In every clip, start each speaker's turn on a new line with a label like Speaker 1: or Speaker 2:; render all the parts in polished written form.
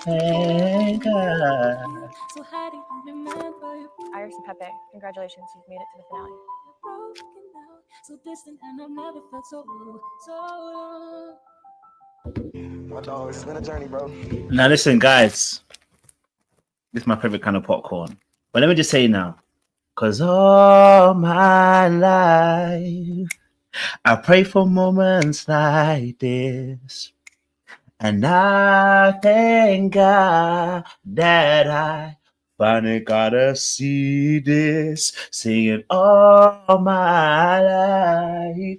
Speaker 1: thank God.
Speaker 2: Iris and Pepe, congratulations, you've made it to the finale.
Speaker 3: My dog, it's been a journey, bro.
Speaker 1: Now listen, guys. This is my favorite kind of popcorn. But let me just say now, because all my life I pray for moments like this. And I thank God that I finally gotta see this, singing all my life.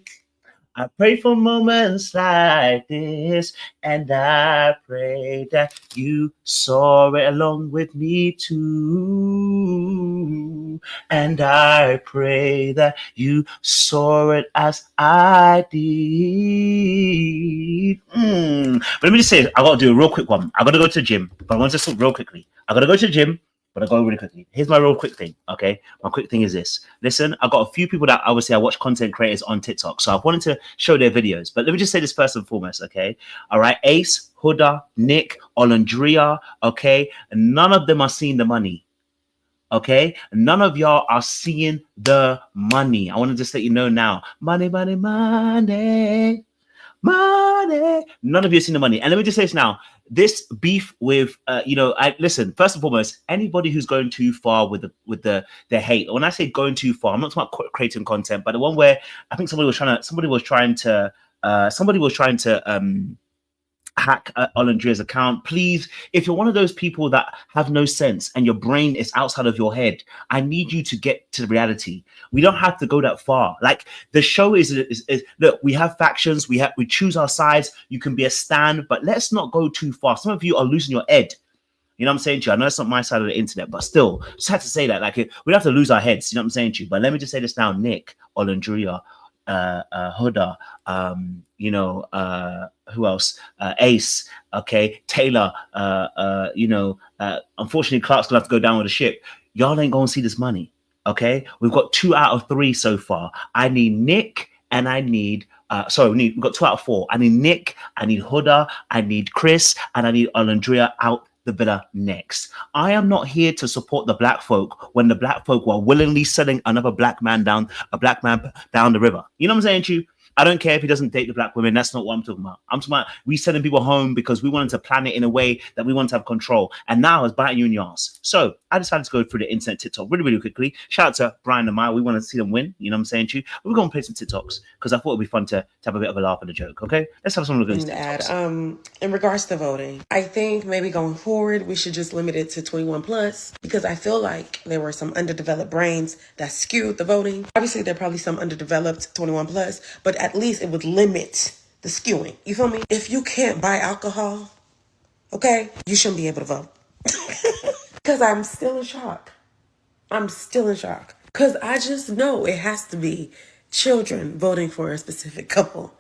Speaker 1: I pray for moments like this, and I pray that you saw it along with me too. And I pray that you saw it as I did. But let me just say, I gotta do a real quick one. I gotta go to the gym, but I want to just real quickly. I gotta go to the gym. But I go really quickly. Here's my real quick thing, okay? My quick thing is this. Listen, I've got a few people that obviously I watch content creators on TikTok, so I wanted to show their videos. But let me just say this first and foremost, okay? All right, Ace, Huda, Nick, Olandria, okay? And none of them are seeing the money, okay? None of y'all are seeing the money. I want to just let you know now. Money, money, money. Money. None of you have seen the money. And let me just say this now. This beef with I listen, first and foremost, anybody who's going too far with the hate. When I say going too far, I'm not talking about creating content, but the one where I think somebody was trying to hack Olandria's account. Please, if you're one of those people that have no sense and your brain is outside of your head, I need you to get to reality. We don't have to go that far. Like the show is look, we have factions, we choose our sides. You can be a stan, but let's not go too far. Some of you are losing your head. You know what I'm saying to you? I know it's not my side of the internet, but still, just had to say that. Like we don't have to lose our heads. You know what I'm saying to you? But let me just say this now, Nick, Olandria, Huda, who else? Ace, okay, Taylor, unfortunately Clark's gonna have to go down with the ship. Y'all ain't gonna see this money, okay? We've got 2 out of 3 so far. I need Nick and I need we've got 2 out of 4. I need Nick, I need Huda, I need Chris, and I need Olandria out the villa next. I am not here to support the black folk when the black folk were willingly selling another black man down the river. You know what I'm saying to you? I don't care if he doesn't date the black women. That's not what I'm talking about. I'm talking about we sending people home because we wanted to plan it in a way that we want to have control. And now it's biting you in your ass. So I decided to go through the internet TikTok really, really quickly. Shout out to Brian and Maya. We want to see them win. You know what I'm saying to you? But we're going to play some TikToks because I thought it'd be fun to have a bit of a laugh and a joke. Okay? Let's have some of those TikToks.
Speaker 4: In regards to voting, I think maybe going forward, we should just limit it to 21 plus because I feel like there were some underdeveloped brains that skewed the voting. Obviously, there are probably some underdeveloped 21 plus, but at least it would limit the skewing. You feel me? If you can't buy alcohol, okay, you shouldn't be able to vote. Because I'm still in shock. Because I just know it has to be children voting for a specific couple.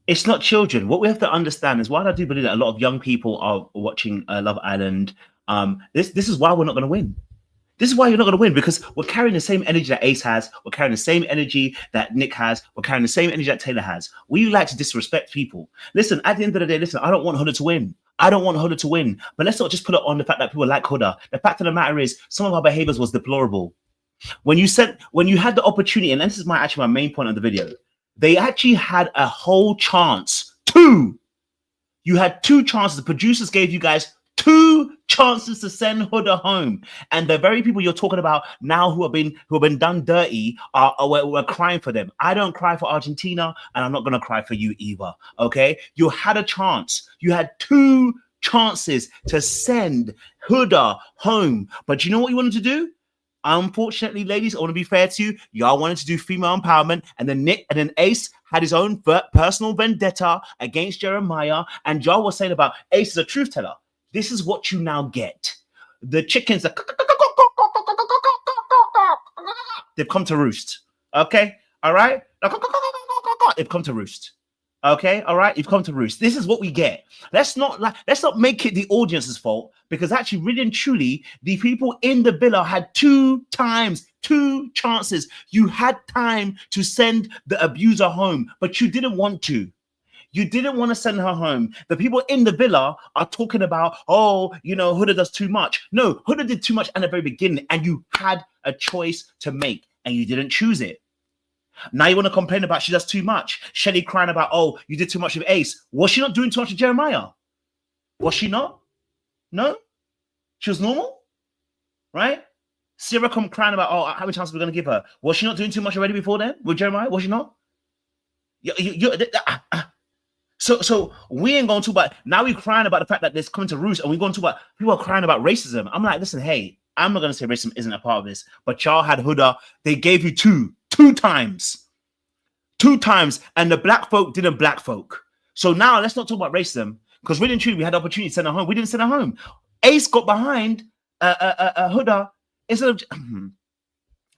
Speaker 1: It's not children. What we have to understand is, while I do believe that a lot of young people are watching Love Island, this is why we're not going to win. This is why you're not going to win, because we're carrying the same energy that Ace has. We're carrying the same energy that Nick has. We're carrying the same energy that Taylor has. We like to disrespect people. Listen, at the end of the day, I don't want Huda to win. But let's not just put it on the fact that people like Huda. The fact of the matter is, some of our behaviors was deplorable. When you had the opportunity, and this is my main point of the video, they actually had a whole chance. 2. You had 2 chances. The producers gave you guys 2 chances to send Huda home, and the very people you're talking about now who have been done dirty we're crying for them. I don't cry for Argentina, and I'm not gonna cry for you either. Okay, you had a chance. You had 2 chances to send Huda home, but you know what you wanted to do? Unfortunately, ladies, I want to be fair to you. Y'all wanted to do female empowerment, and then Nick and then Ace had his own personal vendetta against Jeremiah, and y'all were saying about Ace is a truth teller. This is what you now get. The chickens are they've come to roost. Okay? All right? They've come to roost. Okay, all right, you've come to roost. This is what we get. Let's not make it the audience's fault, because actually, really and truly, the people in the villa had 2 chances. You had time to send the abuser home, but you didn't want to. You didn't want to send her home. The people in the villa are talking about, oh, you know, Huda does too much. No, Huda did too much at the very beginning, and you had a choice to make, and you didn't choose it. Now you want to complain about she does too much. Shelly crying about, oh, you did too much with Ace. Was she not doing too much with Jeremiah? Was she not? No? She was normal? Right? Sarah come crying about, oh, how many chances are we going to give her? Was she not doing too much already before then with Jeremiah? Was she not? So we ain't going to talk about, now we're crying about the fact that this coming to roost, and we're going to talk about, people are crying about racism. I'm like, listen, hey, I'm not going to say racism isn't a part of this, but y'all had Huda, they gave you two times, and the black folk didn't black folk. So now let's not talk about racism, because really and truly, we had the opportunity to send her home. We didn't send her home. Ace got behind Huda instead of,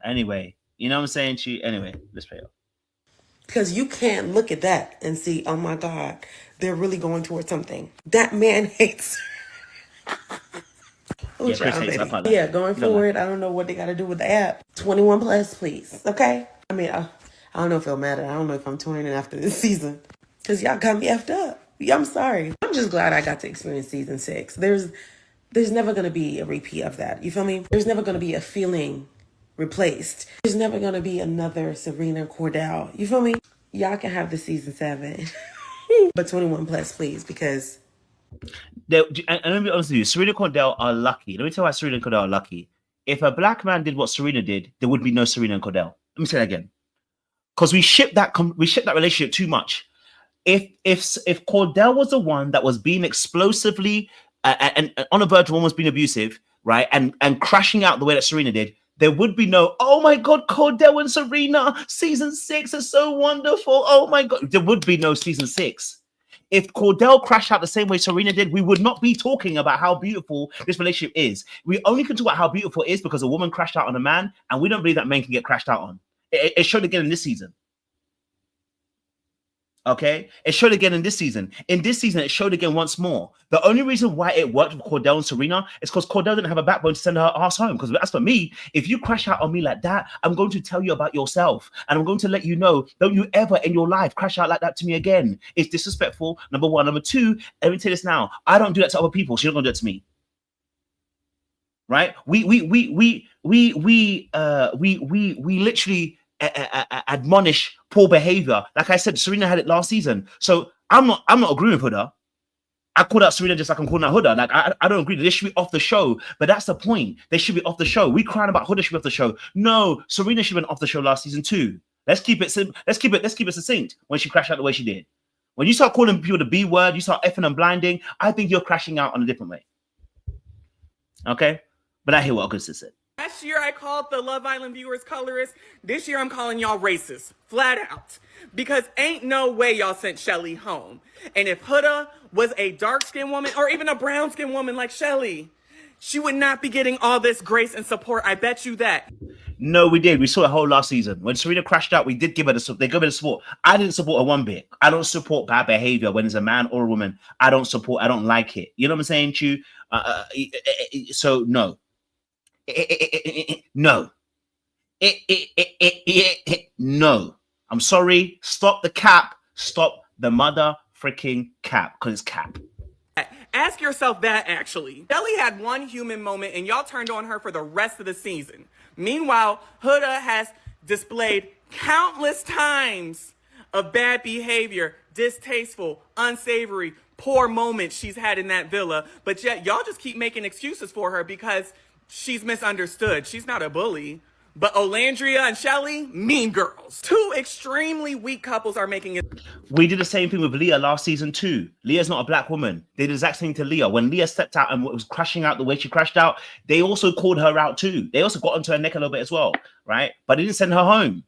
Speaker 1: anyway, you know what I'm saying? Anyway, let's play it.
Speaker 4: Because you can't look at that and see, oh my God, they're really going towards something. That man hates.
Speaker 1: Yeah, Chris hates that part.
Speaker 4: Yeah, going forward, I don't know what they got to do with the app. 21 plus, please. Okay? I mean, I don't know if it'll matter. I don't know if I'm touring after this season. Because y'all got me effed up. Yeah, I'm sorry. I'm just glad I got to experience season 6. There's never going to be a repeat of that. You feel me? There's never going to be a feeling replaced. There's never going to be another Serena Cordell. You feel me? Y'all can have the season 7. But 21 plus, please, because...
Speaker 1: And let me be honest with you, Serena Cordell are lucky. Let me tell you why Serena and Cordell are lucky. If a black man did what Serena did, there would be no Serena and Cordell. Let me say that again. Because we shipped that relationship too much. If Cordell was the one that was being explosively and on the verge of almost being abusive, right, and crashing out the way that Serena did, there would be no, oh my God, Cordell and Serena, season 6 is so wonderful. Oh my God, there would be no season 6. If Cordell crashed out the same way Serena did, we would not be talking about how beautiful this relationship is. We only can talk about how beautiful it is because a woman crashed out on a man, and we don't believe that men can get crashed out on. It showed again in this season. Okay? It showed again in this season. In this season, it showed again once more. The only reason why it worked with Cordell and Serena is because Cordell didn't have a backbone to send her ass home. Because as for me, if you crash out on me like that, I'm going to tell you about yourself. And I'm going to let you know, don't you ever in your life crash out like that to me again. It's disrespectful, number one. Number two, let me tell you this now. I don't do that to other people. She's not going to do it to me. Right? We literally admonish poor behavior. Like I said, Serena had it last season. So I'm not agreeing with Huda. I called out Serena just like I'm calling out Huda. Like I don't agree that they should be off the show, but that's the point. They should be off the show. We crying about Huda should be off the show. No, Serena should have been off the show last season too. Let's keep it succinct when she crashed out the way she did. When you start calling people the B word, you start effing and blinding, I think you're crashing out on a different way. Okay? But I hear what Augusta said.
Speaker 5: Last year I called the Love Island viewers colorist. This year I'm calling y'all racist, flat out. Because ain't no way y'all sent Shelly home. And if Huda was a dark-skinned woman or even a brown-skinned woman like Shelly, she would not be getting all this grace and support. I bet you that.
Speaker 1: No, we did. We saw it whole last season. When Serena crashed out, we did give her they gave her the support. I didn't support her one bit. I don't support bad behavior when it's a man or a woman. I don't like it. You know what I'm saying to you? So no. No. No. I'm sorry. Stop the cap. Stop the mother freaking cap. Because it's cap.
Speaker 5: Ask yourself that, actually. Shelly had one human moment, and y'all turned on her for the rest of the season. Meanwhile, Huda has displayed countless times of bad behavior, distasteful, unsavory, poor moments she's had in that villa. But yet, y'all just keep making excuses for her because she's misunderstood. She's not a bully. But Olandria and Shelly, mean girls. Two extremely weak couples are making it.
Speaker 1: We did the same thing with Leah last season too. Leah's not a black woman. They did the exact same thing to Leah. When Leah stepped out and was crashing out the way she crashed out, they also called her out too. They also got onto her neck a little bit as well, right? But they didn't send her home.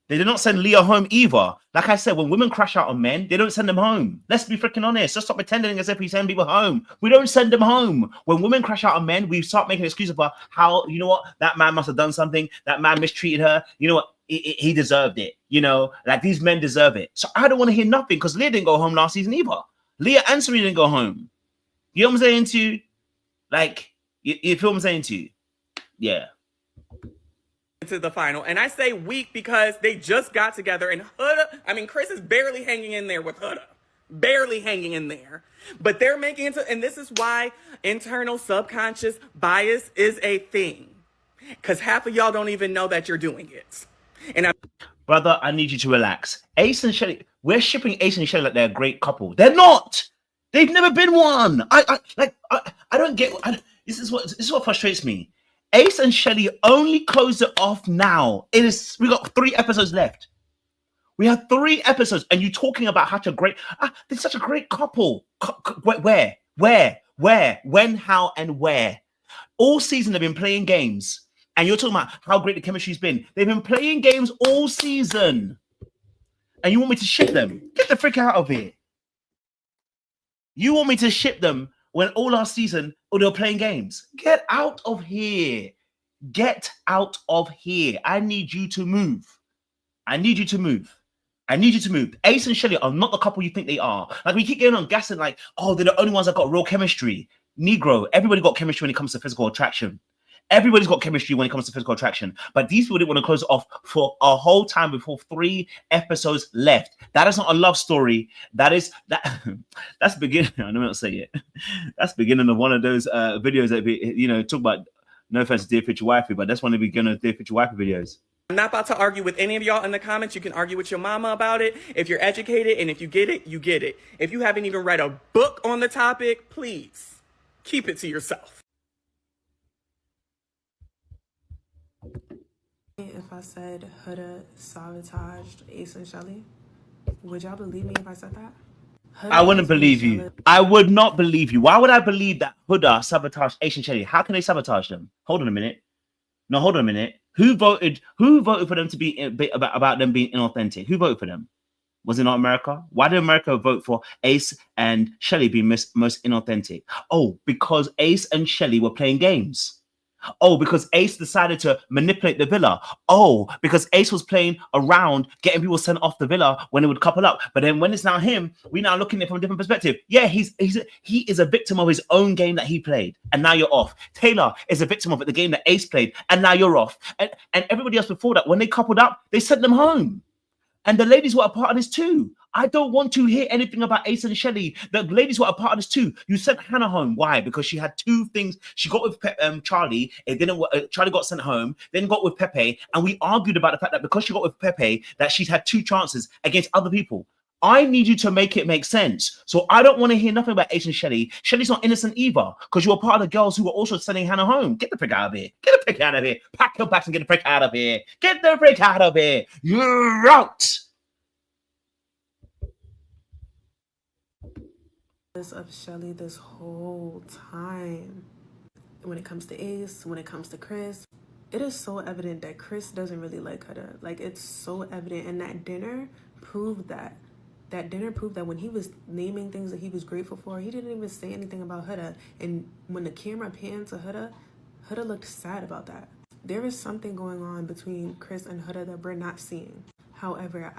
Speaker 1: They did not send Leah home either. Like I said, when women crash out on men, they don't send them home. Let's be freaking honest. Let's stop pretending as if we send people home. We don't send them home. When women crash out on men, we start making excuses about how, you know what, that man must have done something. That man mistreated her. You know what, he deserved it. You know, like these men deserve it. So I don't want to hear nothing because Leah didn't go home last season either. Leah and Serena didn't go home. You know what I'm saying to you? Like, you feel what I'm saying to you? Yeah.
Speaker 5: to the final. And I say weak because they just got together and Chris is barely hanging in there with Huda. Barely hanging in there. But they're making it to, and this is why internal subconscious bias is a thing. Because half of y'all don't even know that you're doing it. And
Speaker 1: Brother, I need you to relax. Ace and Shelly, we're shipping Ace and Shelly like they're a great couple. They're not. They've never been one. I don't get. This is what frustrates me. Ace and Shelly only closed it off now. We got 3 episodes left. We have 3 episodes, and you're talking about how they're such a great couple. Where, when, how, and where? All season they've been playing games, and you're talking about how great the chemistry's been. They've been playing games all season, and you want me to ship them? Get the frick out of here! You want me to ship them when all last season they were playing games? Get out of here! Get out of here! I need you to move. I need you to move. I need you to move. Ace and Shelly are not the couple you think they are. Like, we keep getting on gassing like, oh, they're the only ones that got real chemistry. Negro, everybody got chemistry when it comes to physical attraction. Everybody's got chemistry when it comes to physical attraction. But these people didn't want to close it off for a whole time before 3 episodes left. That is not a love story. That's beginning. I don't know what to say yet. That's beginning of one of those videos that talk about, no offense to Dear Future Wifey, but that's one of the beginning of Dear Future Wifey videos.
Speaker 5: I'm not about to argue with any of y'all in the comments. You can argue with your mama about it. If you're educated and if you get it, you get it. If you haven't even read a book on the topic, please keep it to yourself.
Speaker 4: If I said Huda sabotaged Ace and Shelly, would y'all believe me if I said that?
Speaker 1: I wouldn't believe you. I would not believe you. Why would I believe that Huda sabotaged Ace and Shelly? How can they sabotage them? Hold on a minute. No, hold on a minute. Who voted for them to be about them being inauthentic? Who voted for them? Was it not America? Why did America vote for Ace and Shelly being most inauthentic? Oh, because Ace and Shelly were playing games. Oh, because Ace decided to manipulate the villa. Oh, because Ace was playing around, getting people sent off the villa when it would couple up. But then when it's now him, we're now looking at it from a different perspective. Yeah, he is a victim of his own game that he played, and now you're off. Taylor is a victim of it, the game that Ace played, and now you're off. And everybody else before that, when they coupled up, they sent them home. And the ladies were a part of this too. I don't want to hear anything about Ace and Shelly. The ladies were a part of this too. You sent Hannah home. Why? Because she had 2 things. She got with Charlie. It didn't. Charlie got sent home. Then got with Pepe. And we argued about the fact that because she got with Pepe, that she's had 2 chances against other people. I need you to make it make sense. So I don't want to hear nothing about Ace and Shelly. Shelly's not innocent either, because you were part of the girls who were also sending Hannah home. Get the frick out of here. Get the frick out of here. Pack your bags and get the frick out of here. Get the frick out of here. You're out.
Speaker 4: Of Shelly this whole time. When it comes to Ace, when it comes to Chris, it is so evident that Chris doesn't really like Huda. Like, it's so evident, and that dinner proved that. That dinner proved that when he was naming things that he was grateful for, he didn't even say anything about Huda. And when the camera panned to Huda, Huda looked sad about that. There is something going on between Chris and Huda that we're not seeing. However,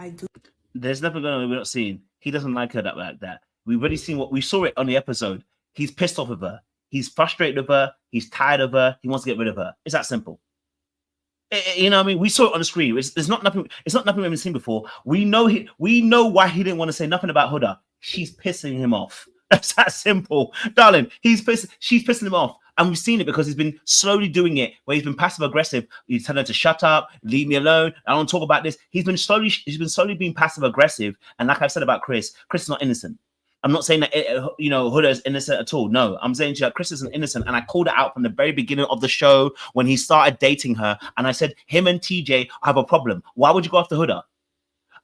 Speaker 1: There's nothing going on we're not seeing. He doesn't like her like that. We've already seen what we saw it on the episode. He's pissed off with her. He's frustrated with her. He's tired of her. He wants to get rid of her. It's that simple. You know what I mean? We saw it on the screen. It's not nothing we haven't seen before. We know why he didn't want to say nothing about Huda. She's pissing him off. That's that simple. Darling, she's pissing him off. And we've seen it because he's been slowly doing it, where he's been passive aggressive. He's telling her to shut up, leave me alone. I don't talk about this. He's been slowly being passive aggressive. And like I've said about Chris is not innocent. I'm not saying that Huda is innocent at all. No, I'm saying that Chris isn't innocent, and I called it out from the very beginning of the show when he started dating her, and I said him and TJ have a problem. Why would you go after Huda?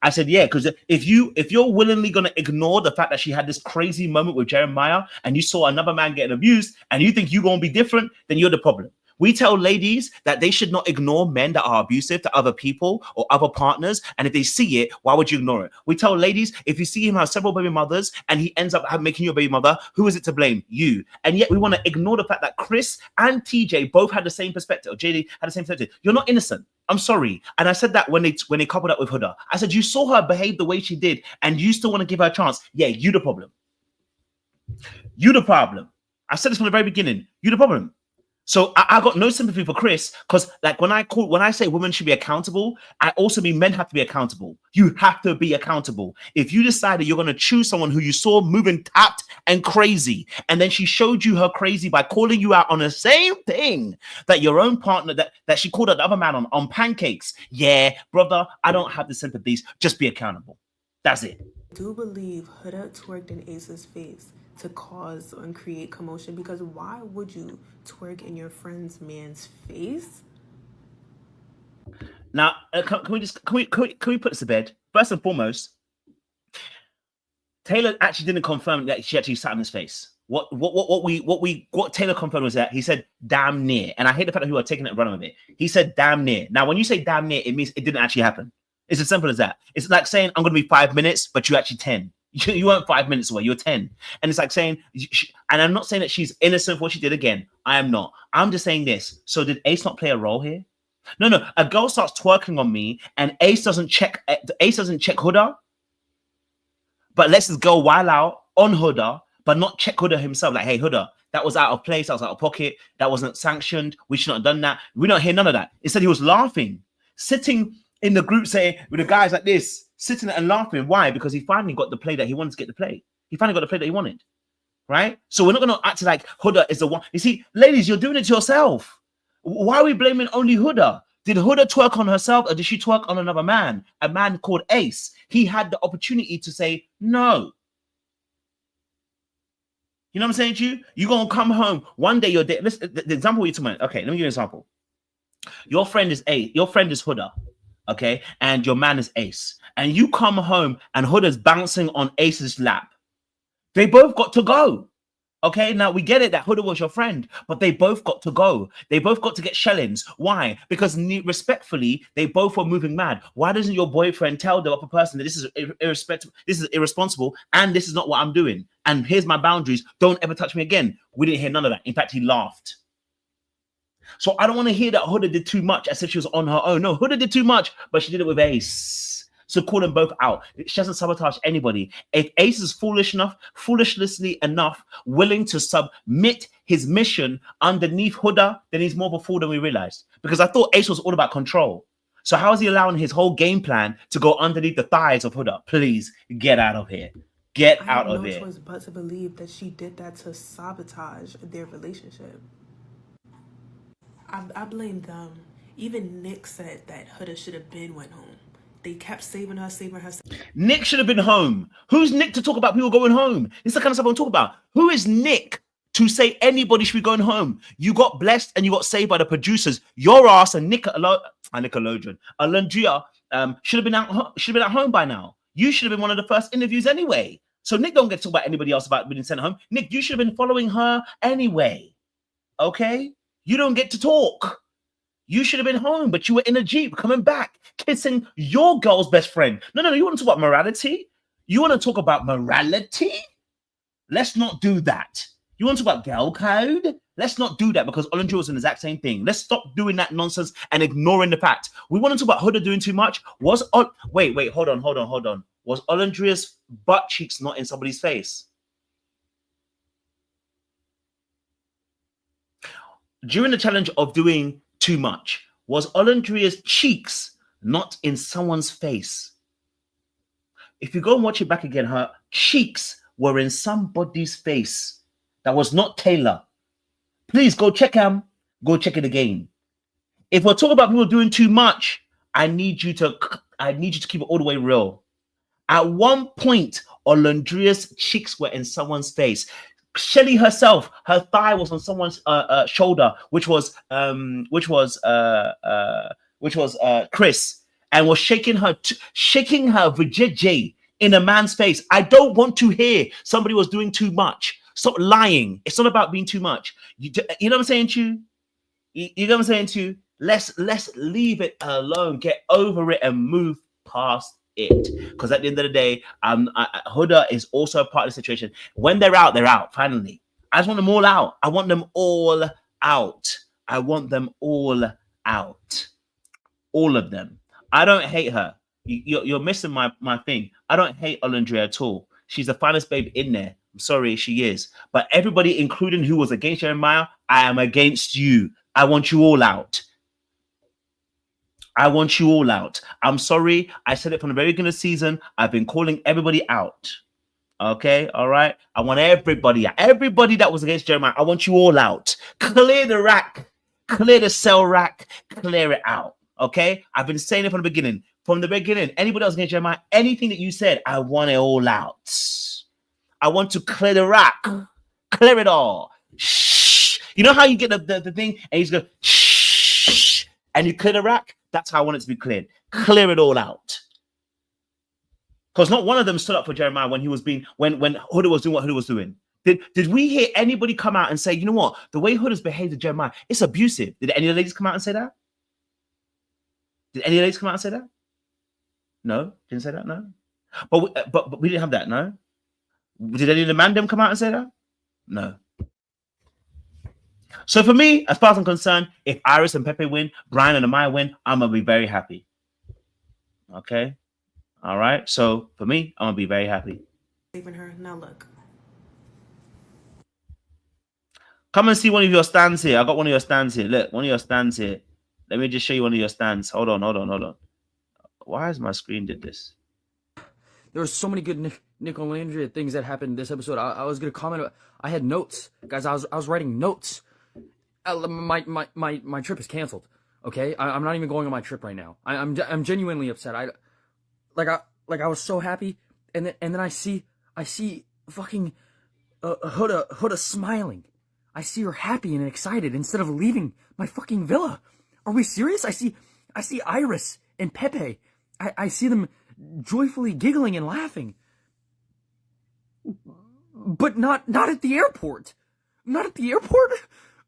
Speaker 1: I said, yeah, because if you're willingly going to ignore the fact that she had this crazy moment with Jeremiah, and you saw another man getting abused, and you think you're going to be different, then you're the problem. We tell ladies that they should not ignore men that are abusive to other people or other partners. And if they see it, why would you ignore it? We tell ladies, if you see him have several baby mothers and he ends up making you a baby mother, who is it to blame? You. And yet we want to ignore the fact that Chris and TJ both had the same perspective. Or JD had the same perspective. You're not innocent. I'm sorry. And I said that when they coupled up with Huda. I said, you saw her behave the way she did and you still want to give her a chance. Yeah, you the problem. You the problem. I said this from the very beginning. You the problem. So I got no sympathy for Chris because, like, when I say women should be accountable, I also mean men have to be accountable. You have to be accountable. If you decided you're going to choose someone who you saw moving tapped and crazy, and then she showed you her crazy by calling you out on the same thing that your own partner that she called out the other man on pancakes. Yeah, brother, I don't have the sympathies. Just be accountable. That's it.
Speaker 6: I do believe Huda twerked in Ace's face to cause and create commotion, because why would you twerk in your friend's man's face?
Speaker 1: Now, can we put this to bed? First and foremost, Taylor actually didn't confirm that she actually sat on his face. What Taylor confirmed was that he said damn near, and I hate the fact that people are taking it and running with it. He said damn near. Now, when you say damn near, it means it didn't actually happen. It's as simple as that. It's like saying I'm going to be 5 minutes, but you actually 10. You weren't 5 minutes away. You're 10. And it's like saying, and I'm not saying that she's innocent for what she did again. I am not. I'm just saying this. So did Ace not play a role here? No. A girl starts twerking on me, and Ace doesn't check Huda. But lets this girl while out on Huda, but not check Huda himself. Like, hey, Huda, that was out of place. That was out of pocket. That wasn't sanctioned. We should not have done that. We don't hear none of that. Instead, he was laughing, sitting in the group saying, with the guys like this, sitting and laughing. Why? Because he finally got the play that he wanted to get the play. He finally got the play that he wanted, right? So we're not going to act like Huda is the one. You see, ladies, you're doing it to yourself. Why are we blaming only Huda? Did Huda twerk on herself, or did she twerk on another man? A man called Ace. He had the opportunity to say no. You know what I'm saying to you? You're going to come home one day, you're there. The example you're talking about. Okay, let me give you an example. Your friend is Huda. Okay, and your man is Ace, and you come home and Huda's bouncing on Ace's lap. They both got to go. Okay, now we get it that Huda was your friend, but they both got to go. They both got to get shellings. Why? Because respectfully, they both were moving mad. Why doesn't your boyfriend tell the other person that this is irresponsible, and this is not what I'm doing, and here's my boundaries, don't ever touch me again? We didn't hear none of that. In fact, he laughed. So I don't want to hear that Huda did too much as if she was on her own. No, Huda did too much, but she did it with Ace. So call them both out. She doesn't sabotage anybody. If Ace is foolishly enough, willing to submit his mission underneath Huda, then he's more of a fool than we realized. Because I thought Ace was all about control. So how is he allowing his whole game plan to go underneath the thighs of Huda? Please get out of here. Get out of here.
Speaker 6: I have no choice but to believe that she did that to sabotage their relationship. I blame them. Even Nick said that Huda should have went home. They kept saving her.
Speaker 1: Nick should have been home. Who's Nick to talk about people going home? It's the kind of stuff I'm talking about. Who is Nick to say anybody should be going home? You got blessed and you got saved by the producers. Your ass and Nickelodeon, Olandria should have been at home by now. You should have been one of the first interviews anyway. So Nick don't get to talk about anybody else about being sent home. Nick, you should have been following her anyway. Okay? You don't get to talk. You should have been home, but you were in a Jeep coming back, kissing your girl's best friend. No. You want to talk about morality? You want to talk about morality? Let's not do that. You want to talk about girl code? Let's not do that, because Olandria was in the exact same thing. Let's stop doing that nonsense and ignoring the fact. We want to talk about Huda doing too much. Wait, hold on. Was Olandria's butt cheeks not in somebody's face? During the challenge of doing too much, was Olandria's cheeks not in someone's face? If you go and watch it back again, her cheeks were in somebody's face. That was not Taylor. Please go check him. Go check it again. If we're talking about people doing too much, I need you to keep it all the way real. At one point, Olandria's cheeks were in someone's face. Shelly herself, her thigh was on someone's shoulder, which was Chris, and was shaking her vajayjay in a man's face. I don't want to hear somebody was doing too much. Stop lying. It's not about being too much. You know what I'm saying to you? You know what I'm saying to you? Let's leave it alone. Get over it and move past it. Because at the end of the day, Huda is also a part of the situation. When they're out, they're out. Finally, I just want them all out. I want them all out. I want them all out. All of them. I don't hate her. You're missing my thing. I don't hate Olandria at all. She's the finest babe in there. I'm sorry, she is. But everybody, including who was against Jeremiah, I am against you. I want you all out. I want you all out. I'm sorry. I said it from the very beginning of the season. I've been calling everybody out. Okay, all right. I want everybody that was against Jeremiah. I want you all out. Clear the rack, clear the cell rack, clear it out. Okay, I've been saying it from the beginning. From the beginning, anybody else against Jeremiah, anything that you said, I want it all out. I want to clear the rack, clear it all. Shh. You know how you get the thing and you just go shh, and you clear the rack. That's how I want it to be cleared. Clear it all out. Because not one of them stood up for Jeremiah when he was being when Huda was doing what Huda was doing. Did we hear anybody come out and say, you know what, the way Huda's behaved to Jeremiah, it's abusive? Did any of the ladies come out and say that? Did any of the ladies come out and say that? No, didn't say that. No, but we didn't have that. No. Did any of the man them come out and say that? No. So for me, as far as I'm concerned, if Iris and Pepe win, Brian and Amaya win, I'm gonna be very happy. Okay. All right. So for me, I'm gonna be very happy.
Speaker 6: Saving her. Now look.
Speaker 1: Come and see one of your stands here. I got one of your stands here. Look, one of your stands here. Let me just show you one of your stands. Hold on. Why has my screen did this?
Speaker 7: There were so many good Nick Olandria things that happened this episode. I was gonna comment. I had notes, guys. I was writing notes. My trip is canceled. Okay, I'm not even going on my trip right now. I'm genuinely upset. I was so happy, and then I see fucking Huda smiling. I see her happy and excited instead of leaving my fucking villa. Are we serious? I see Iris and Pepe. I see them joyfully giggling and laughing. But not at the airport. Not at the airport?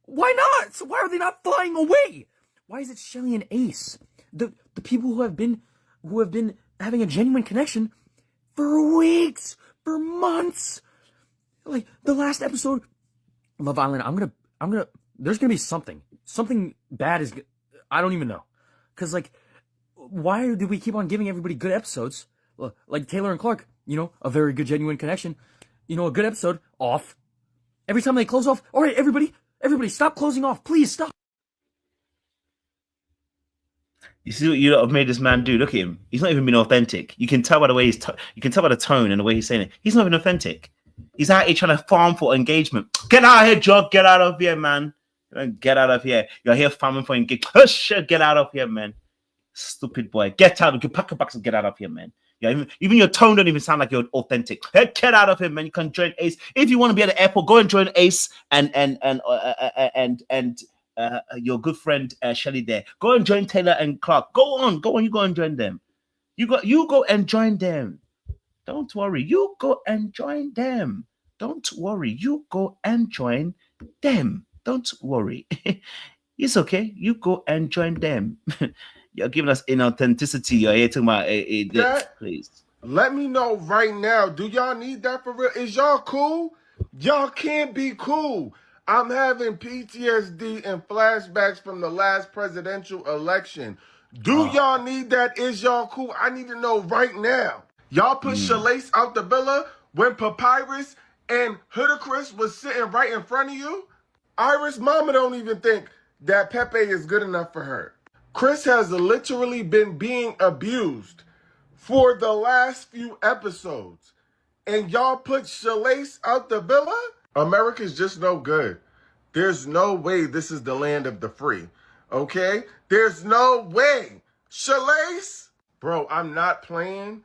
Speaker 7: Why not? Why are they not flying away? Why is it Shelly and Ace? The people who have been having a genuine connection for weeks, for months. Like the last episode, Love Island, I'm gonna there's gonna be something bad is, I don't even know. Cause like, why do we keep on giving everybody good episodes? Like Taylor and Clark, you know, a very good genuine connection, you know, a good episode, off. Every time they close off, all right, everybody stop closing off, please stop.
Speaker 1: You see what you have made this man do? Look at him. He's not even been authentic. You can tell by the way you can tell by the tone and the way he's saying it. He's not even authentic. He's out here trying to farm for engagement. Get out of here, Jock. Get out of here, man. Get out of here. You're here farming for engagement. Oh, shit. Get out of here, man. Stupid boy. Get out. You pack your bags and get out of here, man. Yeah, even your tone don't even sound like you're authentic. Hey, get out of here, man. You can join Ace. If you want to be at the airport, go and join Ace and your good friend Shelly there. Go and join Taylor and Clark. Go on. You go and join them. You go and join them. Don't worry. You go and join them. Don't worry. You go and join them. Don't worry. It's okay. You go and join them. You're giving us inauthenticity. You're here talking about please.
Speaker 8: Let me know right now. Do y'all need that for real? Is y'all cool? Y'all can't be cool. I'm having PTSD and flashbacks from the last presidential election. Do y'all need that? Is y'all cool? I need to know right now. Y'all put Shalace out the villa when Papyrus and Huda Chris was sitting right in front of you? Iris' mama don't even think that Pepe is good enough for her. Chris has literally been being abused for the last few episodes. And y'all put Shalace out the villa? America's just no good. There's no way this is the land of the free. Okay? There's no way. Shalace? Bro, I'm not playing.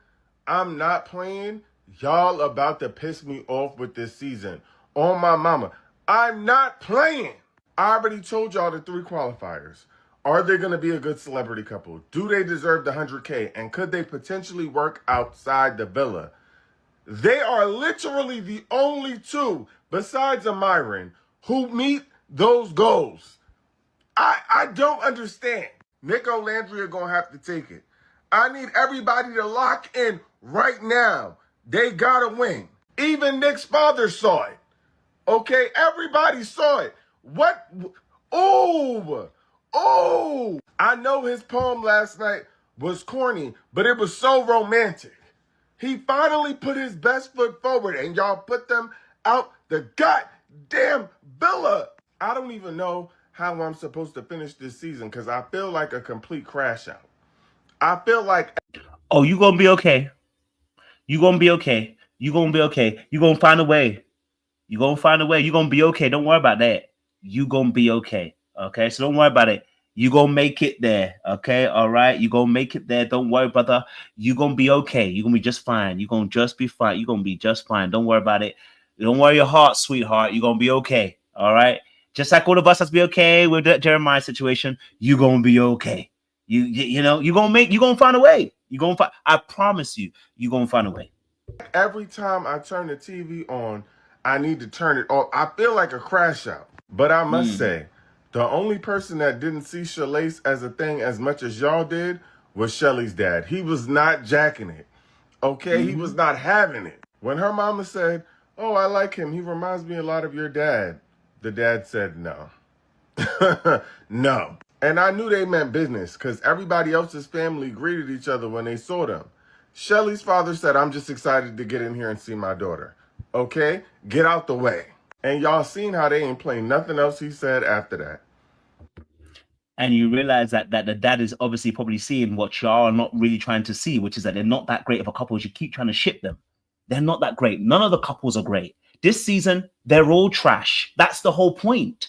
Speaker 8: Y'all about to piss me off with this season. On my mama. I'm not playing. I already told y'all the 3 qualifiers. Are they going to be a good celebrity couple? Do they deserve the 100K? And could they potentially work outside the villa? They are literally the only 2, besides Amyron, who meet those goals. I don't understand. Nick Olandria going to have to take it. I need everybody to lock in right now. They got to win. Even Nick's father saw it. Okay? Everybody saw it. What? Oh! I know his poem last night was corny, but it was so romantic. He finally put his best foot forward, and y'all put them out the goddamn villa. I don't even know how I'm supposed to finish this season because I feel like a complete crash out. I feel like
Speaker 1: Oh, you gonna be okay. You gonna be okay. You gonna be okay. You gonna find a way. You gonna find a way. You gonna be okay. Don't worry about that. You gonna be okay. Okay, so don't worry about it. You gonna make it there. Okay, all right. You gonna make it there. Don't worry, brother. You gonna be okay. You gonna be just fine. You gonna just be fine. You gonna be just fine. Don't worry about it. Don't worry your heart, sweetheart. You gonna be okay. All right. Just like all of us has to be okay with that Jeremiah situation. You gonna be okay. You know you gonna find a way. You gonna find. I promise you. You gonna find a way.
Speaker 8: every time I turn the TV on, I need to turn it off. I feel like a crash out. But I must say, the only person that didn't see Shalace as a thing as much as y'all did was Shelly's dad. He was not jacking it. Okay? He was not having it. When her mama said, "Oh, I like him. He reminds me a lot of your dad," the dad said no. No. And I knew they meant business because everybody else's family greeted each other when they saw them. Shelly's father said, "I'm just excited to get in here and see my daughter." Okay? Get out the way. And y'all seen how they ain't playing nothing else he said after that.
Speaker 1: And you realize that the dad is obviously probably seeing what y'all are not really trying to see, which is that they're not that great of a couple. You keep trying to ship them. They're not that great. None of the couples are great. This season, they're all trash. That's the whole point,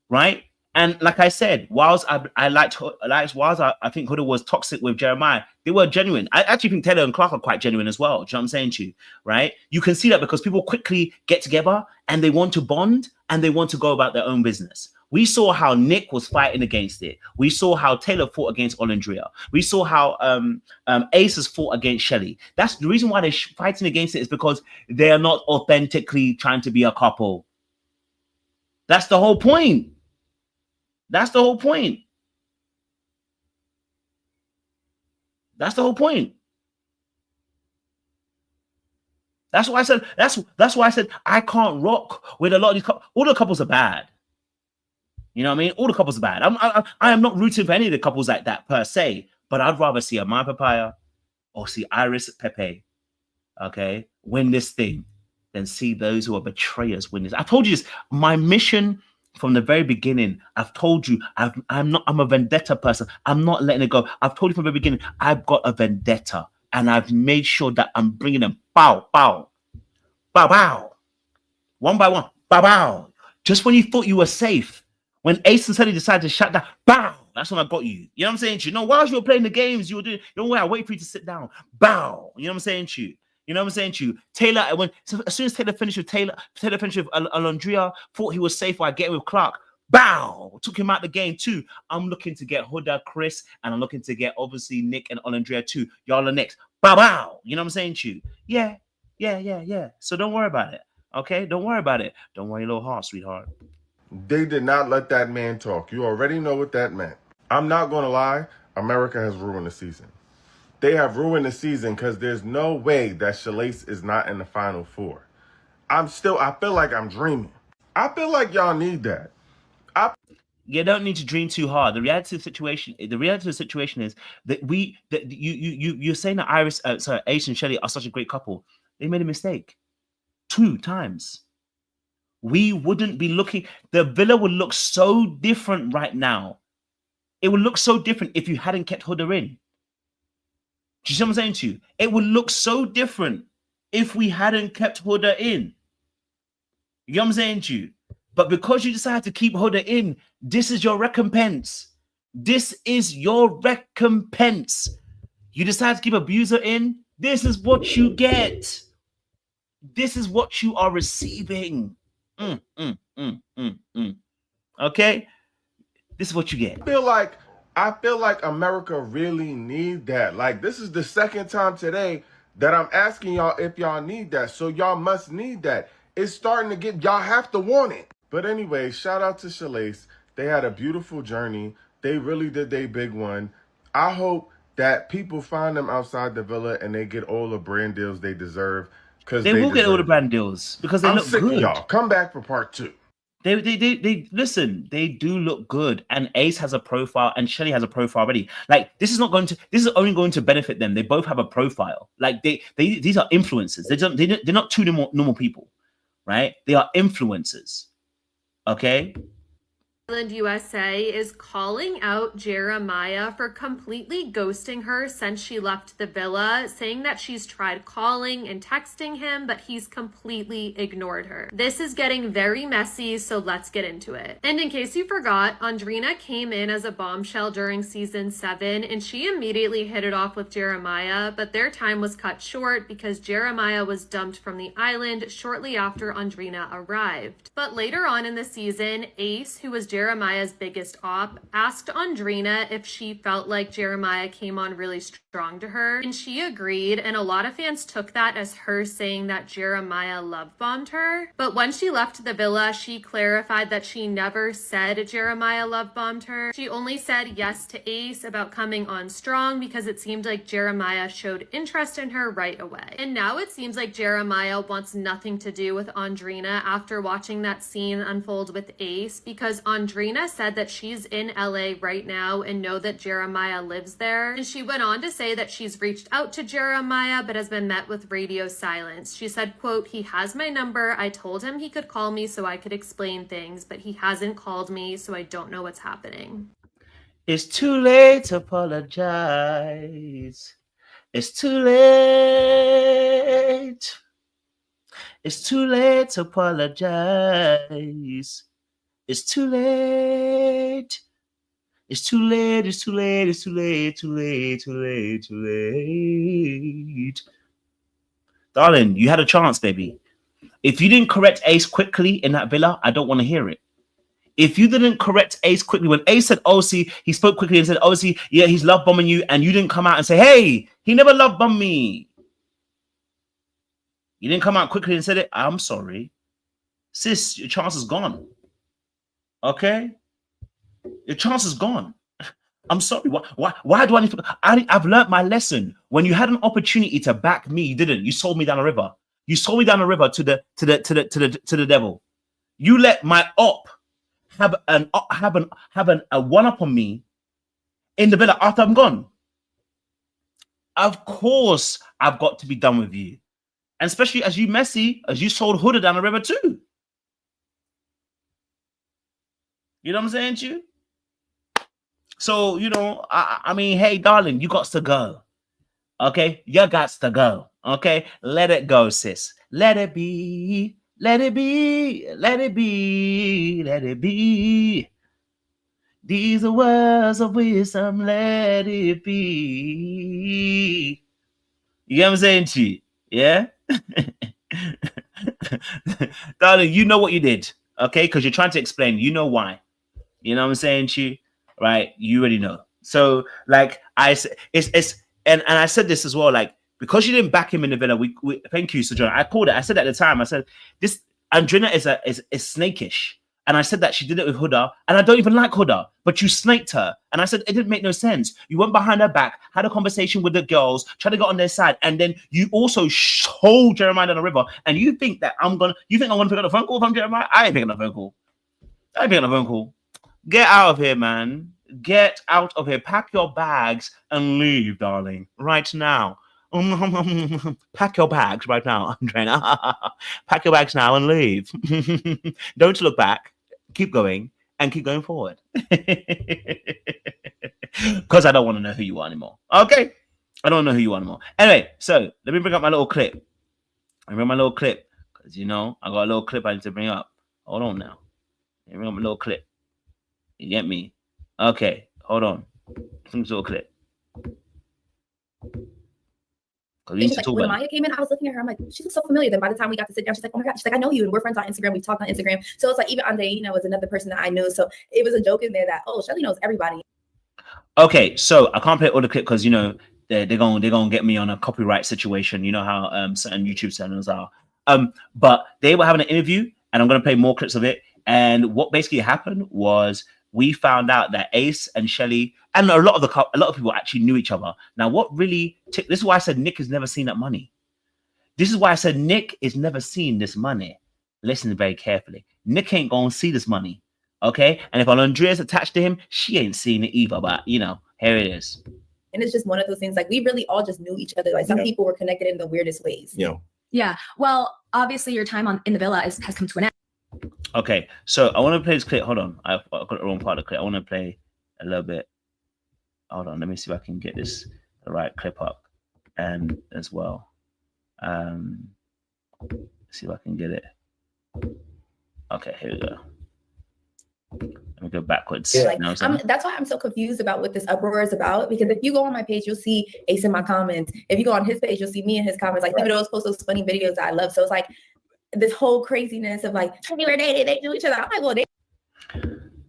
Speaker 1: right? And like I said, whilst I think Huda was toxic with Jeremiah, they were genuine. I actually think Taylor and Clark are quite genuine as well. Do you know what I'm saying to you, right? You can see that because people quickly get together and they want to bond and they want to go about their own business. We saw how Nick was fighting against it. We saw how Taylor fought against Olandria. We saw how Ace has fought against Shelly. That's the reason why they're fighting against it, is because they are not authentically trying to be a couple. That's the whole point. That's the whole point. That's the whole point. That's why I said that's why I said I can't rock with a lot of these couples. All the couples are bad. You know what I mean? All the couples are bad. I am not rooting for any of the couples like that per se, but I'd rather see a My Papaya or see Iris Pepe, okay, win this thing than see those who are betrayers win this. I told you this. My mission from the very beginning, I've told you, I'm a vendetta person. I'm not letting it go. I've told you from the beginning, I've got a vendetta, and I've made sure that I'm bringing them bow, bow, bow, bow, one by one, bow, bow. Just when you thought you were safe, when Ace and Sally decided to shut down, bow, that's when I got you. You know what I'm saying to you? No, whilst you were playing the games, you were doing, you know what, I wait for you to sit down, bow. You know what I'm saying to you? You know what I'm saying to you? Taylor, as soon as Taylor finished with Olandria, thought he was safe while getting with Clark. Bow! Took him out the game too. I'm looking to get Huda, Chris, and I'm looking to get obviously Nick and Olandria too. Y'all are next. Bow, bow! You know what I'm saying to you? Yeah. So don't worry about it. Okay? Don't worry about it. Don't worry your little heart, sweetheart.
Speaker 8: They did not let that man talk. You already know what that meant. I'm not going to lie. America has ruined the season. They have ruined the season because there's no way that Shalace is not in the Final Four. I feel like I'm dreaming. I feel like y'all need that.
Speaker 1: You don't need to dream too hard. The reality of the situation is that you're saying that Ace and Shelly are such a great couple. They made a mistake 2 times. We wouldn't be looking. The villa would look so different right now. It would look so different if you hadn't kept Huda in. Do you see what I'm saying to you? It would look so different if we hadn't kept Huda in. You know what I'm saying to you? But because you decided to keep Huda in, this is your recompense. This is your recompense. You decide to keep Abuser in, this is what you get. This is what you are receiving. Okay? This is what you get.
Speaker 8: I feel like America really need that. Like, this is the second time today that I'm asking y'all if y'all need that. So y'all must need that. It's starting to get, y'all have to want it. But anyway, shout out to Shalace. They had a beautiful journey. They really did their big one. I hope that people find them outside the villa and they get all the brand deals they deserve. Because
Speaker 1: they will get all the brand deals because they look
Speaker 8: sick
Speaker 1: good.
Speaker 8: Of y'all. Come back for part 2.
Speaker 1: They listen, they do look good, and Ace has a profile and Shelly has a profile already. Like, this is only going to benefit them. They both have a profile. Like, these are influencers. They're not 2 normal people. right? They are influencers. Okay.
Speaker 9: Island USA is calling out Jeremiah for completely ghosting her since she left the villa, saying that she's tried calling and texting him, but he's completely ignored her. This is getting very messy, so let's get into it. And in case you forgot, Andreina came in as a bombshell during season 7, and she immediately hit it off with Jeremiah, but their time was cut short because Jeremiah was dumped from the island shortly after Andreina arrived. But later on in the season, Ace, who was Jeremiah's biggest op, asked Andreina if she felt like Jeremiah came on really strong to her, and she agreed, and a lot of fans took that as her saying that Jeremiah love bombed her. But when she left the villa, she clarified that she never said Jeremiah love bombed her. She only said yes to Ace about coming on strong because it seemed like Jeremiah showed interest in her right away. And now it seems like Jeremiah wants nothing to do with Andreina after watching that scene unfold with Ace, because Andreina said that she's in LA right now and know that Jeremiah lives there. And she went on to say that she's reached out to Jeremiah but has been met with radio silence. She said, quote, "He has my number. I told him he could call me so I could explain things, but he hasn't called me, so I don't know what's happening."
Speaker 1: It's too late to apologize. It's too late. It's too late to apologize. It's too late. It's too late. It's too late. It's too late. Too late. Too late. Too late. Darling, you had a chance, baby. If you didn't correct Ace quickly in that villa, I don't want to hear it. If you didn't correct Ace quickly, when Ace said, "Oh, see," he spoke quickly and said, "Oh, see, yeah, he's love bombing you," and you didn't come out and say, "Hey, he never love bombed me." You didn't come out quickly and said it. I'm sorry, sis. Your chance is gone. Okay, your chance is gone. I'm sorry. Why do I need to? I've learned my lesson. When you had an opportunity to back me, you didn't. You sold me down a river. You sold me down a river to the devil. You let my op have a one up on me in the villa after I'm gone. Of course, I've got to be done with you, and especially as you messy as you sold Huda down the river too. You know what I'm saying to you? So, you know, I mean, hey, darling, you got to go. Okay? You got to go. Okay? Let it go, sis. Let it be. Let it be. Let it be. Let it be. These are words of wisdom. Let it be. You get what I'm saying to you? Yeah? Darling, you know what you did. Okay? Because you're trying to explain. You know why. You know what I'm saying to you? Right? You already know. So, like, and I said this as well, like, because you didn't back him in the villa, we thank you, Sojourner. I called it. I said at the time, I said, this Andreina is snakish. And I said that she did it with Huda, and I don't even like Huda, but you snaked her. And I said, it didn't make no sense. You went behind her back, had a conversation with the girls, tried to get on their side, and then you also sold Jeremiah down the river. And you think I'm gonna pick up the phone call from Jeremiah? I ain't picking up the phone call. I ain't picking up the phone call. Get out of here, man. Get out of here. Pack your bags and leave, darling. Right now. Pack your bags right now, Andreina. Pack your bags now and leave. Don't look back. Keep going and keep going forward. Because I don't want to know who you are anymore. Okay? I don't know who you are anymore. Anyway, so let me bring up my little clip. Because, you know, I got a little clip I need to bring up. Hold on now. Let me bring up my little clip. You get me? Okay, hold on. Some little clip.
Speaker 10: Like, when Maya came in, I was looking at her. I'm like, she looks so familiar. Then by the time we got to sit down, she's like, oh my God. She's like, I know you. And we're friends on Instagram. We've talked on Instagram. So it's like, even Andreina was another person that I knew. So it was a joke in there that, oh, Shelly knows everybody.
Speaker 1: Okay, so I can't play all the clip because, you know, they're gonna get me on a copyright situation. You know how certain YouTube channels are. But they were having an interview, and I'm gonna play more clips of it. And what basically happened was we found out that Ace and Shelly and a lot of people actually knew each other. Now, what really this is why I said Nick has never seen that money. This is why I said Nick has never seen this money. Listen very carefully. Nick ain't gonna see this money, okay? And if Olandria's attached to him, she ain't seen it either. But you know, here it is.
Speaker 10: And it's just one of those things. Like, we really all just knew each other. Like, some people were connected in the weirdest ways.
Speaker 11: Yeah.
Speaker 10: Yeah. Well, obviously your time in the villa has come to an end.
Speaker 1: Okay, so I want to play this clip. Hold on, I got the wrong part of the clip. I want to play a little bit. Hold on, let me see if I can get the right clip up, and as well. See if I can get it. Okay, here we go. Let me go backwards.
Speaker 10: Like, that's why I'm so confused about what this uproar is about. Because if you go on my page, you'll see Ace in my comments. If you go on his page, you'll see me in his comments. Like, people always post those funny videos that I love. So it's like this whole craziness of like, they were dating, they do each other. I'm like, well, they.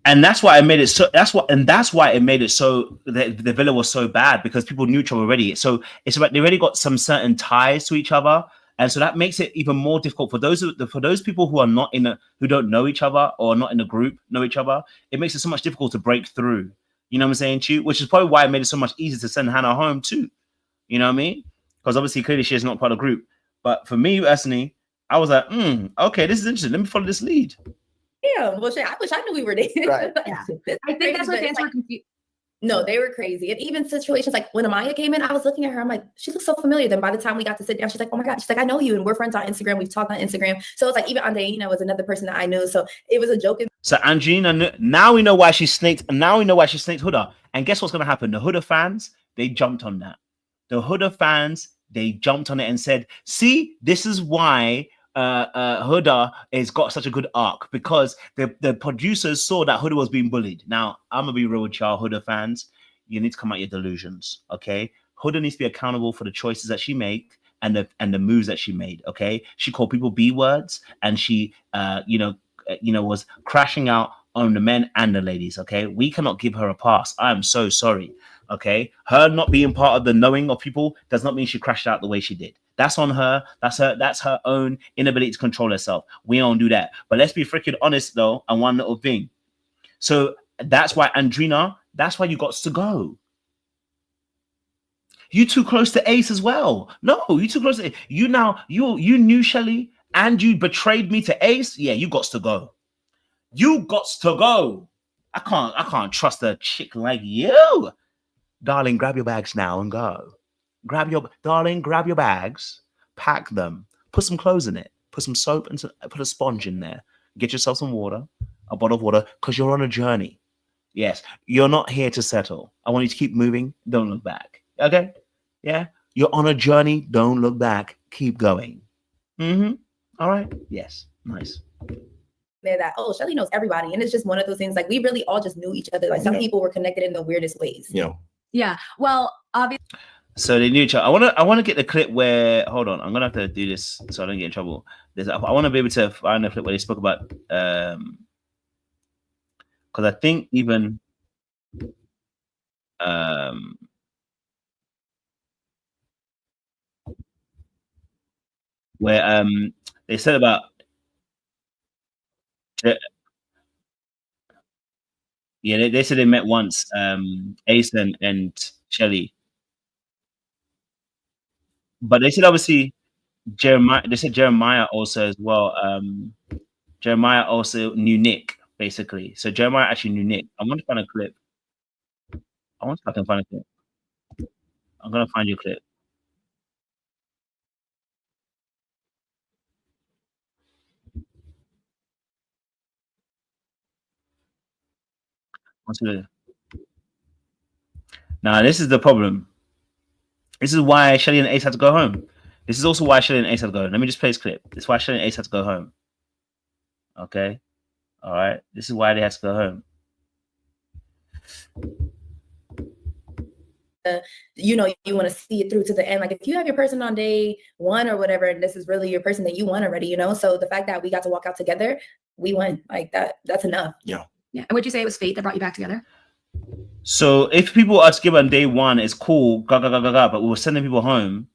Speaker 1: And that's why it made it so. That's why it made it so that the villa was so bad, because people knew each other already. So it's about they already got some certain ties to each other, and so that makes it even more difficult for those people who are not who don't know each other or not in a group know each other. It makes it so much difficult to break through. You know what I'm saying to you? Which is probably why it made it so much easier to send Hannah home too. You know what I mean? Because obviously clearly she is not part of the group. But for me personally, I was like, okay, this is interesting. Let me follow this lead.
Speaker 10: Yeah, well, I wish I knew we were dating.
Speaker 11: Right.
Speaker 10: Yeah.
Speaker 2: I think that's why fans were confused.
Speaker 10: No, they were crazy. And even situations like when Amaya came in, I was looking at her. I'm like, she looks so familiar. Then by the time we got to sit down, she's like, oh my God. She's like, I know you. And we're friends on Instagram. We've talked on Instagram. So it's like, even Andreina was another person that I knew. So it was a joke.
Speaker 1: So Andreina, now we know why she snaked. And now we know why she snaked Huda. And guess what's going to happen? The Huda fans, they jumped on that. The Huda fans, they jumped on it and said, see, this is why Huda has got such a good arc, because the producers saw that Huda was being bullied. Now, I'm going to be real with y'all, Huda fans. You need to come out your delusions, okay? Huda needs to be accountable for the choices that she made and the moves that she made, okay? She called people B words, and she, was crashing out on the men and the ladies, okay? We cannot give her a pass. I am so sorry, okay? Her not being part of the knowing of people does not mean she crashed out the way she did. That's on her. That's her own inability to control herself. We don't do that. But let's be freaking honest, though, on one little thing. So that's why, Andreina, that's why you got to go. You too close to Ace as well. No, you too close to Ace. You knew Shelly and you betrayed me to Ace. Yeah, you got to go. You got to go. I can't trust a chick like you. Darling, grab your bags now and go. Grab your bags, pack them, put some clothes in it, put some soap and put a sponge in there. Get yourself some water, a bottle of water, because you're on a journey. Yes, you're not here to settle. I want you to keep moving. Don't look back. Okay? Yeah? You're on a journey. Don't look back. Keep going. All right? Yes. Nice.
Speaker 10: That, oh, Shelly knows everybody. And it's just one of those things, like, we really all just knew each other. Like, some people were connected in the weirdest ways.
Speaker 2: Yeah. Well, obviously.
Speaker 1: So they knew each other. I want to get the clip where, hold on, I'm gonna have to do this so I don't get in trouble. I want to be able to find the clip where they spoke about because I think even where they said about they said they met once, Ace and Shelly. But they said obviously Jeremiah. They said Jeremiah also as well. Jeremiah also knew Nick, basically. So Jeremiah actually knew Nick. I want to find a clip. I want to see if I can find a clip. I'm gonna find you a clip. Now this is the problem. This is why Shelly and Ace had to go home. This is also why Shelly and Ace had to go home. Let me just play this clip. This is why Shelly and Ace had to go home. Okay. All right. This is why they had to go home.
Speaker 10: You want to see it through to the end. Like, if you have your person on day one or whatever, and this is really your person that you want already, so the fact that we got to walk out together, we won. Like, that's enough.
Speaker 2: Yeah. And would you say it was fate that brought you back together?
Speaker 1: So if people are together on day one, it's cool, but we were sending people home.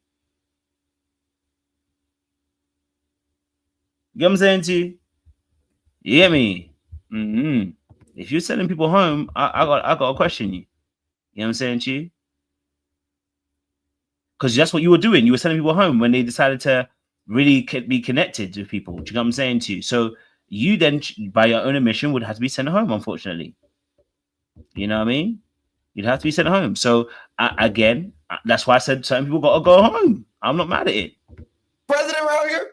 Speaker 1: You know what I'm saying to you? You get me? If you're sending people home, I got to question you. You know what I'm saying to you? Because that's what you were doing. You were sending people home when they decided to really be connected with people. Do you know what I'm saying to you? So you then, by your own admission, would have to be sent home, unfortunately. You know what I mean? You'd have to be sent home. So again, that's why I said certain people got to go home. I'm not mad at it.
Speaker 3: president around here?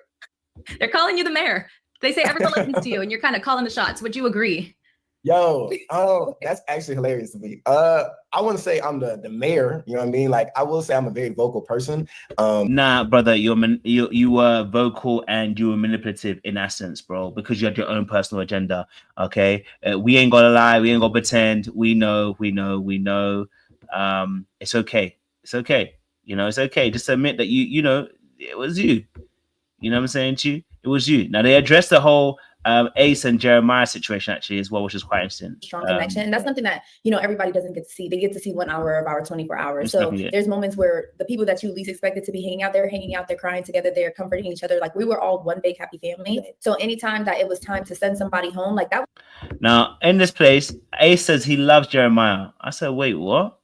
Speaker 2: They're calling you the mayor. They say everyone listens to you, and you're kind of calling the shots. Would you agree?
Speaker 3: Yo, that's actually hilarious to me. I want to say I'm the mayor. You know what I mean? Like, I will say I'm a very vocal person.
Speaker 1: Nah, brother, you were vocal and you were manipulative in essence, bro, because you had your own personal agenda. Okay, we ain't gonna lie, we ain't gonna pretend. We know. It's okay. It's okay. You know, it's okay. Just admit that you know it was you. You know what I'm saying to you? It was you. Now they addressed the whole Ace and Jeremiah situation actually as well, which is quite interesting.
Speaker 10: Strong connection. And that's something that, you know, everybody doesn't get to see. They get to see 1 hour of our 24 hours. So there's moments where the people that you least expected to be hanging out, they're crying together, they're comforting each other. Like, we were all one big happy family. So anytime that it was time to send somebody home, like that.
Speaker 1: Now in this place, Ace says he loves Jeremiah. I said, wait, what?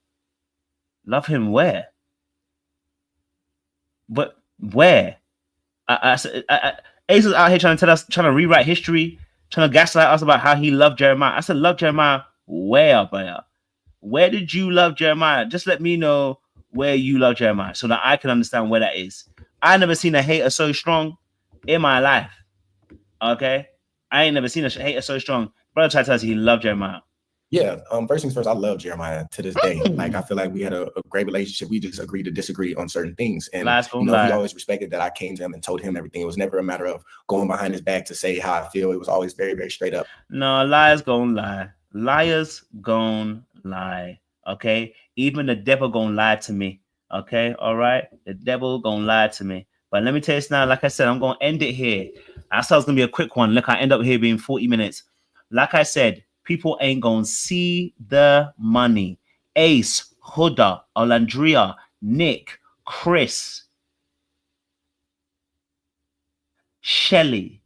Speaker 1: Love him where? But where? Ace was out here trying to rewrite history, trying to gaslight us about how he loved Jeremiah. I said, love Jeremiah where, brother? Where did you love Jeremiah? Just let me know where you love Jeremiah so that I can understand where that is. I never seen a hater so strong in my life. Okay? I ain't never seen a hater so strong. Brother tried to tell us he loved Jeremiah.
Speaker 3: Yeah, first things first, I love Jeremiah to this day. Like, I feel like we had a great relationship. We just agreed to disagree on certain things. And he always respected that I came to him and told him everything. It was never a matter of going behind his back to say how I feel. It was always very, very straight up.
Speaker 1: No, liars gonna lie. Liars gonna lie. Okay? Even the devil gonna lie to me. Okay? All right? The devil gonna lie to me. But let me tell you this now, like I said, I'm gonna end it here. I thought it was gonna be a quick one. Look, I end up here being 40 minutes. Like I said, people ain't gonna see the money. Ace, Huda, Olandria, Nick, Chris, Shelly.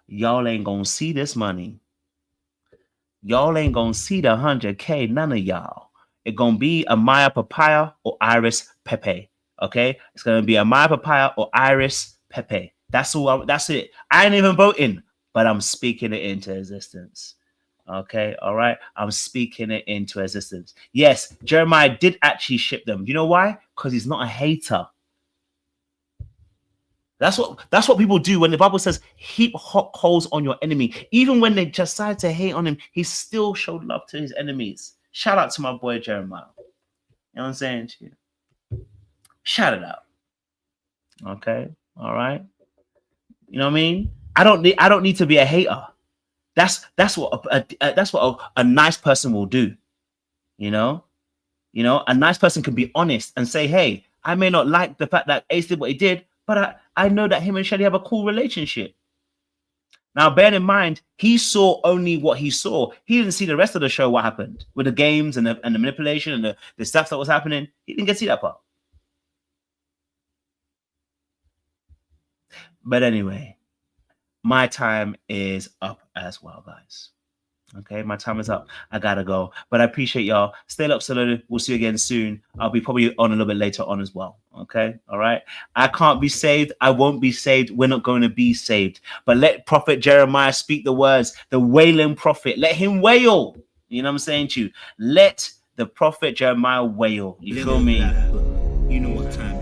Speaker 1: Y'all ain't gonna see this money. Y'all ain't gonna see the 100K, none of y'all. It's gonna be Amaya Papaya or Iris Pepe. Okay? It's gonna be Amaya Papaya or Iris Pepe. That's all. That's it. I ain't even voting, but I'm speaking it into existence. Okay, all right. I'm speaking it into existence. Yes, Jeremiah did actually ship them. You know why? Because he's not a hater. That's what people do when the Bible says heap hot coals on your enemy. Even when they decide to hate on him, he still showed love to his enemies. Shout out to my boy Jeremiah. You know what I'm saying to you? Shout it out. Okay, all right. You know what I mean? I don't need to be a hater. That's what a nice person will do. You know, a nice person can be honest and say, hey, I may not like the fact that Ace did what he did, but I know that him and Shelly have a cool relationship. Now, bear in mind, he saw only what he saw. He didn't see the rest of the show, what happened with the games and the manipulation and the stuff that was happening. He didn't get to see that part. But anyway, my time is up as well, guys. Okay, my time is up. I gotta go. But I appreciate y'all. Stay up, Salute. We'll see you again soon. I'll be probably on a little bit later on as well. Okay, all right. I can't be saved. I won't be saved. We're not going to be saved. But let Prophet Jeremiah speak the words, the wailing prophet. Let him wail. You know what I'm saying to you? Let the Prophet Jeremiah wail. You feel me? You know what time